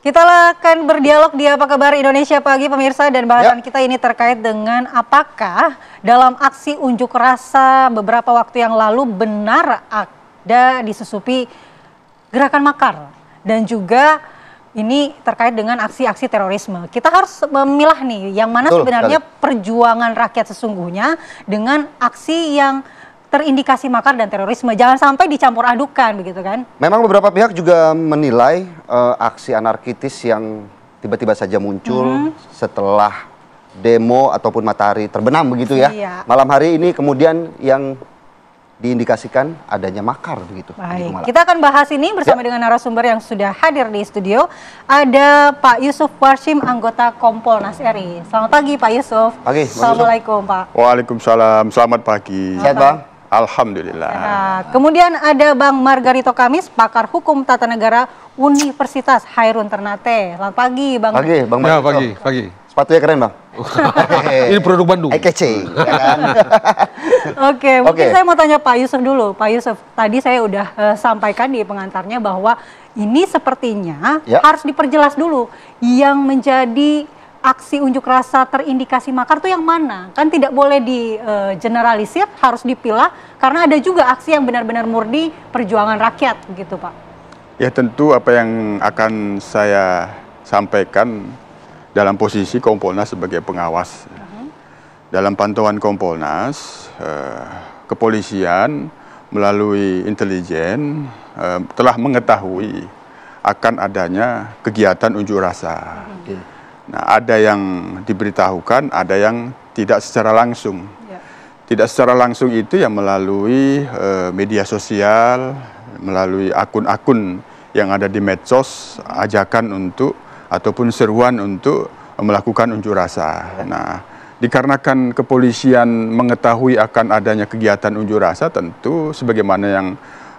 Kita akan berdialog di Apa Kabar Indonesia Pagi pemirsa, dan bahasan kita ini terkait dengan apakah dalam aksi unjuk rasa beberapa waktu yang lalu benar ada disusupi gerakan makar, dan juga ini terkait dengan aksi-aksi terorisme. Kita harus memilah nih yang mana sebenarnya perjuangan rakyat sesungguhnya dengan aksi yang terindikasi makar dan terorisme. Jangan sampai dicampur adukan begitu kan. Memang beberapa pihak juga menilai aksi anarkitis yang tiba-tiba saja muncul setelah demo ataupun matahari terbenam begitu ya. Malam hari ini kemudian yang diindikasikan adanya makar begitu. Baik, kita akan bahas ini bersama dengan narasumber yang sudah hadir di studio. Ada Pak Yusuf Warshim, anggota Kompolnas RI. Selamat pagi Pak Yusuf. Pagi. Assalamualaikum Pak. Waalaikumsalam, selamat pagi. Sehat Bang? Alhamdulillah. Kemudian ada Bang Margarito Kamis, pakar hukum tata negara Universitas Hairun Ternate. Selamat pagi Bang. Pagi Bang Margarito. Ya, pagi. Sepatunya keren Bang. Ini produk Bandung. Kece, ya kan? Oke, mungkin saya mau tanya Pak Yusuf dulu. Pak Yusuf, tadi saya udah sampaikan di pengantarnya bahwa ini sepertinya harus diperjelas dulu yang menjadi aksi unjuk rasa terindikasi makar itu yang mana? Kan tidak boleh di generalisir, harus dipilah karena ada juga aksi yang benar-benar murni perjuangan rakyat gitu Pak. Ya tentu apa yang akan saya sampaikan dalam posisi Kompolnas sebagai pengawas. Dalam pantauan Kompolnas, kepolisian melalui intelijen telah mengetahui akan adanya kegiatan unjuk rasa. Nah, ada yang diberitahukan, ada yang tidak secara langsung. Tidak secara langsung itu yang melalui media sosial, melalui akun-akun yang ada di medsos, ajakan untuk ataupun seruan untuk melakukan unjuk rasa. Nah, dikarenakan kepolisian mengetahui akan adanya kegiatan unjuk rasa, tentu sebagaimana yang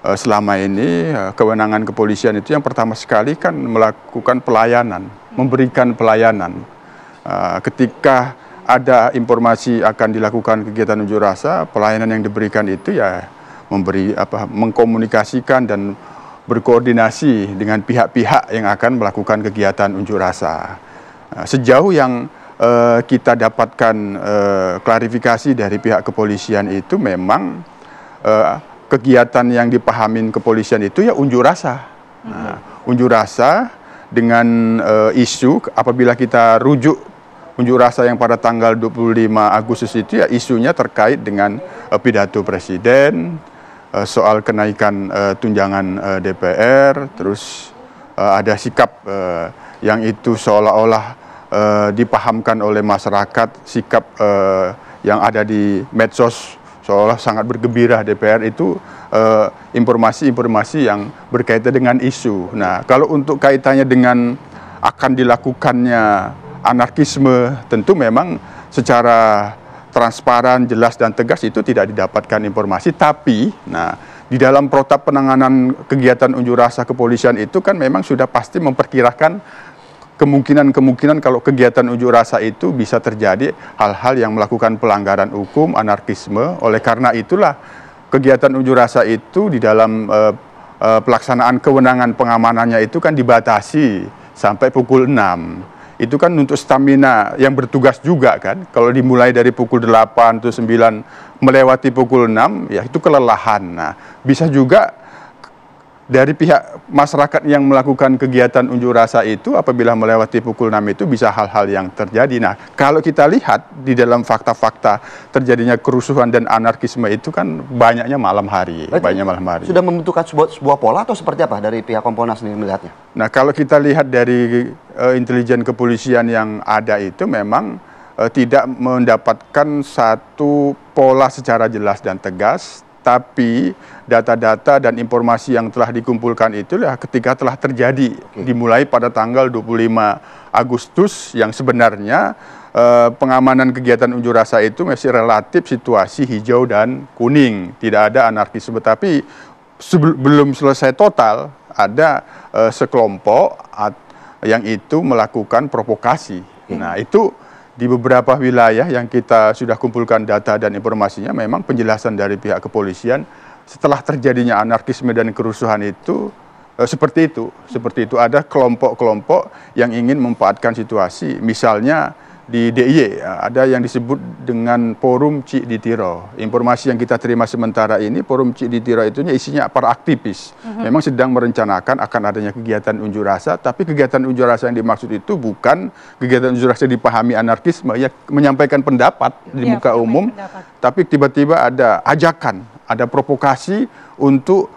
selama ini kewenangan kepolisian itu yang pertama sekali kan melakukan pelayanan, memberikan pelayanan. Ketika ada informasi akan dilakukan kegiatan unjuk rasa, pelayanan yang diberikan itu ya mengkomunikasikan dan berkoordinasi dengan pihak-pihak yang akan melakukan kegiatan unjuk rasa. Sejauh yang kita dapatkan klarifikasi dari pihak kepolisian itu memang kegiatan yang dipahamin kepolisian itu ya unjuk rasa. Unjuk rasa dengan isu, apabila kita rujuk unjuk rasa yang pada tanggal 25 Agustus itu ya isunya terkait dengan pidato Presiden, soal kenaikan tunjangan DPR, terus ada sikap yang itu seolah-olah dipahamkan oleh masyarakat, sikap yang ada di medsos seolah sangat bergembira DPR itu informasi-informasi yang berkaitan dengan isu. Nah, kalau untuk kaitannya dengan akan dilakukannya anarkisme, tentu memang secara transparan, jelas dan tegas itu tidak didapatkan informasi. Tapi, nah di dalam protap penanganan kegiatan unjuk rasa kepolisian itu kan memang sudah pasti memperkirakan kemungkinan kalau kegiatan unjuk rasa itu bisa terjadi hal-hal yang melakukan pelanggaran hukum, anarkisme. Oleh karena itulah kegiatan unjuk rasa itu di dalam pelaksanaan kewenangan pengamanannya itu kan dibatasi sampai pukul 6. Itu kan untuk stamina yang bertugas juga kan. Kalau dimulai dari pukul 8 atau 9 melewati pukul 6 ya itu kelelahan. Nah, bisa juga dari pihak masyarakat yang melakukan kegiatan unjuk rasa itu apabila melewati pukul 6 itu bisa hal-hal yang terjadi. Nah, kalau kita lihat di dalam fakta-fakta terjadinya kerusuhan dan anarkisme itu kan banyaknya malam hari. Sudah membentukkan sebuah pola atau seperti apa dari pihak Kompolnas ini melihatnya? Nah, kalau kita lihat dari intelijen kepolisian yang ada itu memang tidak mendapatkan satu pola secara jelas dan tegas. Tapi data-data dan informasi yang telah dikumpulkan itu ketika telah terjadi dimulai pada tanggal 25 Agustus yang sebenarnya pengamanan kegiatan unjuk rasa itu masih relatif situasi hijau dan kuning, tidak ada anarkisme. Tapi belum selesai total ada sekelompok yang itu melakukan provokasi. Nah, itu di beberapa wilayah yang kita sudah kumpulkan data dan informasinya, memang penjelasan dari pihak kepolisian setelah terjadinya anarkisme dan kerusuhan itu seperti itu ada kelompok-kelompok yang ingin memanfaatkan situasi, misalnya di DIY ada yang disebut dengan Forum Cik Ditiro. Informasi yang kita terima sementara ini, Forum Cik Ditiro itu isinya para aktivis. Memang sedang merencanakan akan adanya kegiatan unjuk rasa, tapi kegiatan unjuk rasa yang dimaksud itu bukan kegiatan unjuk rasa dipahami anarkisme, ya menyampaikan pendapat di muka umum, tapi tiba-tiba ada ajakan, ada provokasi untuk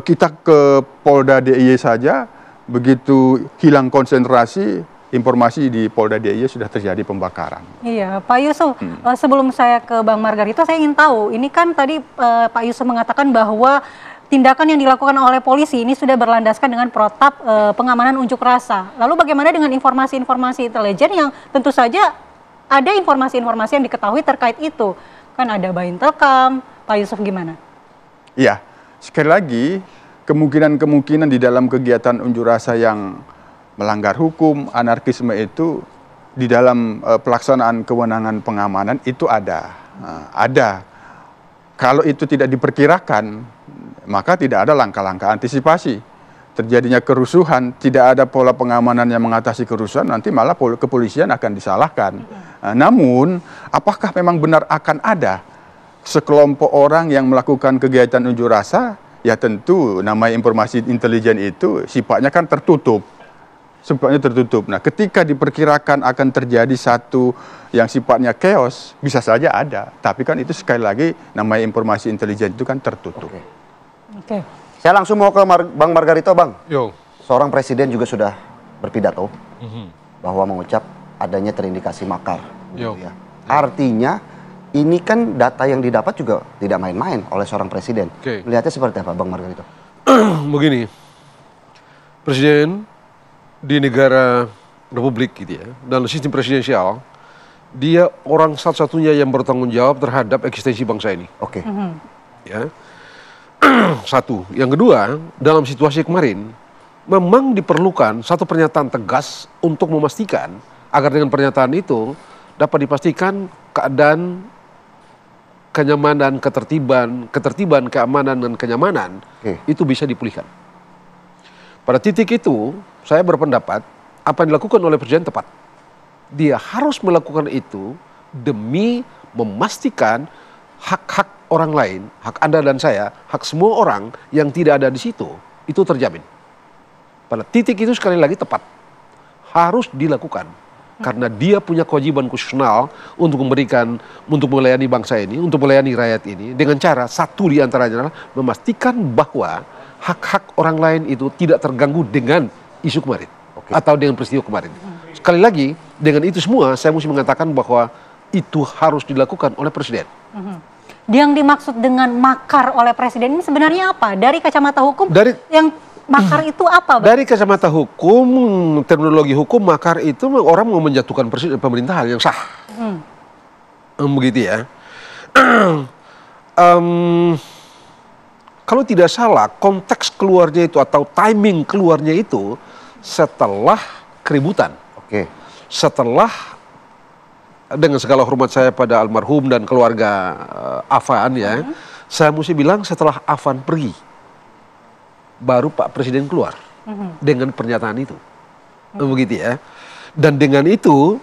kita ke Polda DIY saja, begitu hilang konsentrasi, informasi di Polda DIY sudah terjadi pembakaran. Iya, Pak Yusuf, sebelum saya ke Bang Margarito, saya ingin tahu, ini kan tadi Pak Yusuf mengatakan bahwa tindakan yang dilakukan oleh polisi ini sudah berlandaskan dengan protap pengamanan unjuk rasa. Lalu bagaimana dengan informasi-informasi intelijen yang tentu saja ada informasi-informasi yang diketahui terkait itu? Kan ada Baintelkam, Pak Yusuf gimana? Iya, sekali lagi kemungkinan-kemungkinan di dalam kegiatan unjuk rasa yang melanggar hukum, anarkisme itu di dalam pelaksanaan kewenangan pengamanan itu ada. Kalau itu tidak diperkirakan, maka tidak ada langkah-langkah antisipasi. Terjadinya kerusuhan, tidak ada pola pengamanan yang mengatasi kerusuhan, nanti malah kepolisian akan disalahkan. Namun, apakah memang benar akan ada sekelompok orang yang melakukan kegiatan unjuk rasa? Ya tentu, namanya informasi intelijen itu sifatnya kan tertutup. Nah, ketika diperkirakan akan terjadi satu yang sifatnya chaos, bisa saja ada. Tapi kan itu sekali lagi namanya informasi intelijen itu kan tertutup. Oke. Saya langsung mau ke Bang Margarito, Bang. Yo. Seorang presiden juga sudah berpidato bahwa mengucap adanya terindikasi makar. Yo. Ya. Artinya ini kan data yang didapat juga tidak main-main oleh seorang presiden. Melihatnya seperti apa, Bang Margarito? Begini, presiden di negara republik gitu ya, dan sistem presidensial, dia orang satu-satunya yang bertanggung jawab terhadap eksistensi bangsa ini. Oke. Ya. Satu. Yang kedua, dalam situasi kemarin, memang diperlukan satu pernyataan tegas untuk memastikan agar dengan pernyataan itu dapat dipastikan keadaan kenyamanan, ketertiban, keamanan dan kenyamanan itu bisa dipulihkan. Pada titik itu, saya berpendapat apa yang dilakukan oleh presiden tepat. Dia harus melakukan itu demi memastikan hak-hak orang lain, hak Anda dan saya, hak semua orang yang tidak ada di situ, itu terjamin. Pada titik itu sekali lagi tepat. Harus dilakukan. Karena dia punya kewajiban konstitusional untuk melayani bangsa ini, untuk melayani rakyat ini, dengan cara satu di antaranya adalah memastikan bahwa hak-hak orang lain itu tidak terganggu dengan isu kemarin atau dengan peristiwa kemarin. Sekali lagi, dengan itu semua saya mesti mengatakan bahwa itu harus dilakukan oleh presiden. Yang dimaksud dengan makar oleh presiden ini sebenarnya apa? Dari kacamata hukum, yang makar itu apa, Bang? Dari kacamata hukum, terminologi hukum, makar itu orang mau menjatuhkan pemerintahan yang sah. Begitu ya. Kalau tidak salah, konteks keluarnya itu atau timing keluarnya itu setelah keributan. Setelah, dengan segala hormat saya pada almarhum dan keluarga Afan ya, saya mesti bilang setelah Afan pergi, baru Pak Presiden keluar dengan pernyataan itu. Begitu ya. Dan dengan itu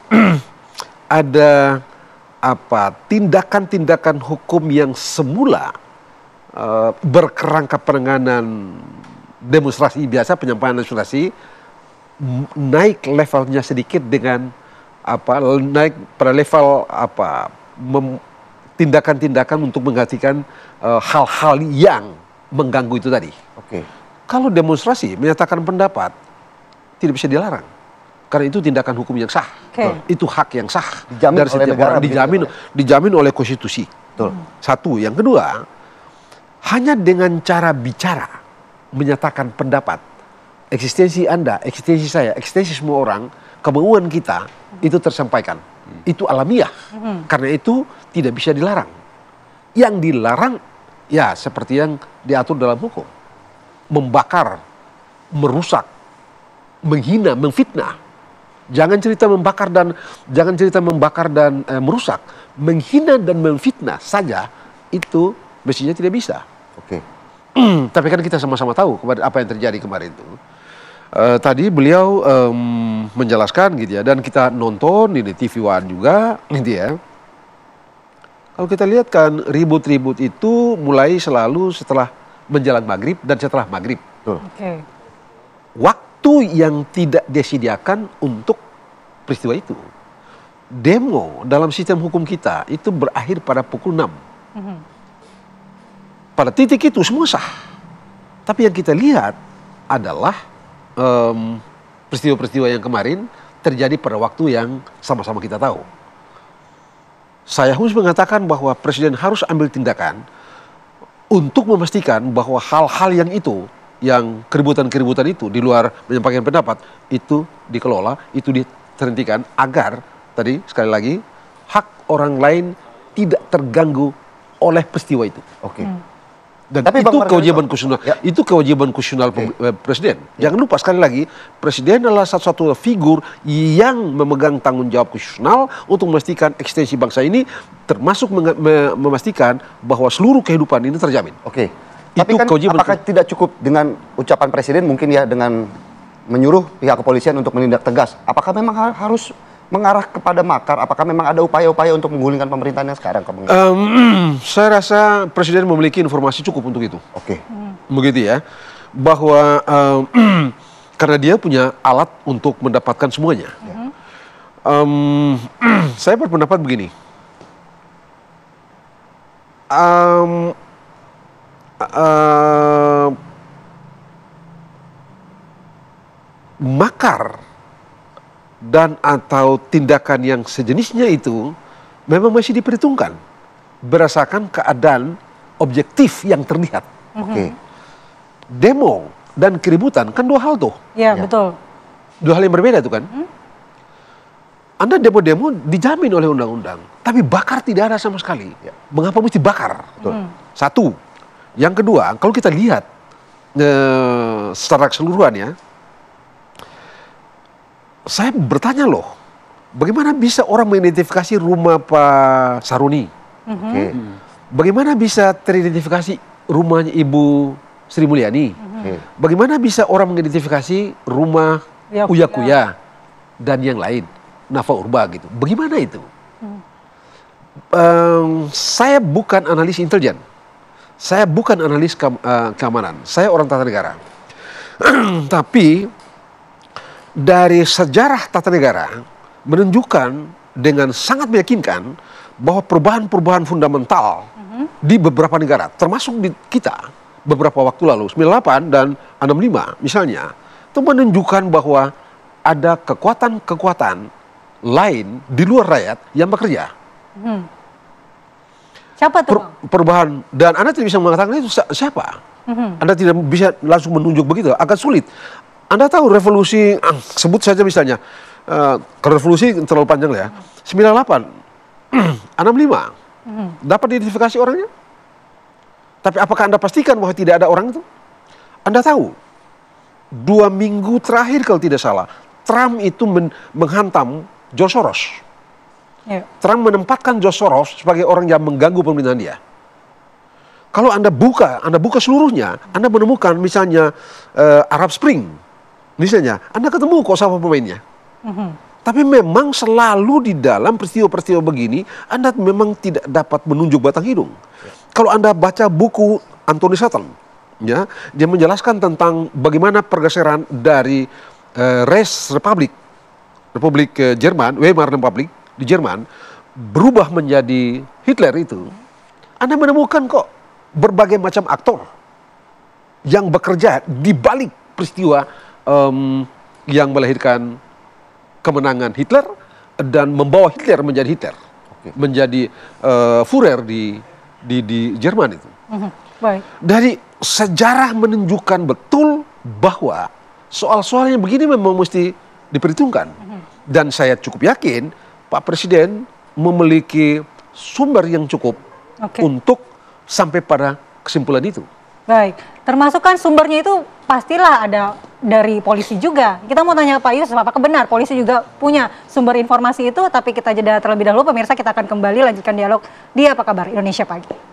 ada tindakan-tindakan hukum yang semula berkerangka penanganan demonstrasi biasa, penyampaian aspirasi, naik levelnya sedikit dengan naik pada level tindakan-tindakan untuk menggantikan hal-hal yang mengganggu itu tadi. Kalau demonstrasi menyatakan pendapat tidak bisa dilarang karena itu tindakan hukum yang sah. Itu hak yang sah dari setiap orang, dijamin oleh konstitusi. Satu. Yang kedua, hanya dengan cara bicara menyatakan pendapat, eksistensi Anda, eksistensi saya, eksistensi semua orang, kemauan kita itu tersampaikan. Itu alamiah. Karena itu tidak bisa dilarang. Yang dilarang ya seperti yang diatur dalam hukum. Membakar, merusak, menghina, memfitnah. Jangan cerita membakar dan merusak, menghina dan memfitnah saja itu mestinya tidak bisa. Tapi kan kita sama-sama tahu apa yang terjadi kemarin itu. Tadi beliau menjelaskan gitu ya, dan kita nonton ini TV One juga gitu ya. Kalau kita lihat kan ribut-ribut itu mulai selalu setelah menjelang maghrib dan setelah maghrib. Okay. Waktu yang tidak disediakan untuk peristiwa itu. Demo dalam sistem hukum kita itu berakhir pada pukul 6. Pada titik itu semua sah. Tapi yang kita lihat adalah peristiwa-peristiwa yang kemarin terjadi pada waktu yang sama-sama kita tahu. Saya harus mengatakan bahwa Presiden harus ambil tindakan untuk memastikan bahwa hal-hal yang keributan-keributan itu di luar menyampaikan pendapat itu dikelola, itu dihentikan agar tadi sekali lagi hak orang lain tidak terganggu oleh peristiwa itu. Oke. Dan tapi itu kewajiban konstitusional. Ya. Itu kewajiban konstitusional Presiden. Ya. Jangan lupa sekali lagi, Presiden adalah satu-satu figur yang memegang tanggung jawab konstitusional untuk memastikan eksistensi bangsa ini, termasuk memastikan bahwa seluruh kehidupan ini terjamin. Oke. Tapi kan apakah tidak cukup dengan ucapan Presiden mungkin ya dengan menyuruh pihak kepolisian untuk menindak tegas? Apakah memang harus mengarah kepada makar? Apakah memang ada upaya-upaya untuk menggulingkan pemerintahan yang sekarang? Saya rasa Presiden memiliki informasi cukup untuk itu. Oke. Begitu ya. Bahwa karena dia punya alat untuk mendapatkan semuanya. Saya berpendapat begini. Makar dan atau tindakan yang sejenisnya itu memang masih diperhitungkan berdasarkan keadaan objektif yang terlihat. Oke. Demo dan keributan kan dua hal tuh. Ya, betul. Dua hal yang berbeda tuh kan. Anda demo-demo dijamin oleh undang-undang, tapi bakar tidak ada sama sekali. Mengapa mesti bakar? Satu. Yang kedua, kalau kita lihat secara keseluruhan ya, saya bertanya loh, bagaimana bisa orang mengidentifikasi rumah Pak Saruni? Bagaimana bisa teridentifikasi rumahnya Ibu Sri Mulyani? Bagaimana bisa orang mengidentifikasi rumah Uya Kuya dan yang lain, Nafa Urba gitu? Bagaimana itu? Saya bukan analis intelijen, saya bukan analis keamanan, saya orang tata negara. Tapi dari sejarah tata negara menunjukkan dengan sangat meyakinkan bahwa perubahan-perubahan fundamental di beberapa negara, termasuk di kita beberapa waktu lalu, 98 dan 65 misalnya, itu menunjukkan bahwa ada kekuatan-kekuatan lain di luar rakyat yang bekerja. Siapa tuh? Perubahan, dan Anda tidak bisa mengatakan itu siapa. Anda tidak bisa langsung menunjuk begitu, agak sulit. Anda tahu revolusi, sebut saja misalnya, kalau revolusi terlalu panjang ya, 98, 65, dapat identifikasi orangnya? Tapi apakah Anda pastikan bahwa tidak ada orang itu? Anda tahu, 2 minggu terakhir kalau tidak salah, Trump itu menghantam George Soros. Trump menempatkan George Soros sebagai orang yang mengganggu pemerintahan dia. Kalau Anda buka seluruhnya, Anda menemukan misalnya Arab Spring. Misalnya, Anda ketemu kok sama pemainnya. Tapi memang selalu di dalam peristiwa-peristiwa begini, Anda memang tidak dapat menunjuk batang hidung. Kalau Anda baca buku Anthony Sutton, ya, dia menjelaskan tentang bagaimana pergeseran dari Republik Jerman, Weimar Republik di Jerman, berubah menjadi Hitler itu. Anda menemukan kok berbagai macam aktor yang bekerja di balik peristiwa yang melahirkan kemenangan Hitler dan membawa Hitler menjadi Hitler, menjadi Führer di Jerman itu. Baik. Dari sejarah menunjukkan betul bahwa soal-soal yang begini memang mesti diperhitungkan. Dan saya cukup yakin Pak Presiden memiliki sumber yang cukup untuk sampai pada kesimpulan itu. Baik, termasuk kan sumbernya itu pastilah ada dari polisi juga. Kita mau tanya Pak Yusuf, apakah benar polisi juga punya sumber informasi itu? Tapi kita jeda terlebih dahulu, pemirsa, kita akan kembali lanjutkan dialog di Apa Kabar Indonesia Pagi.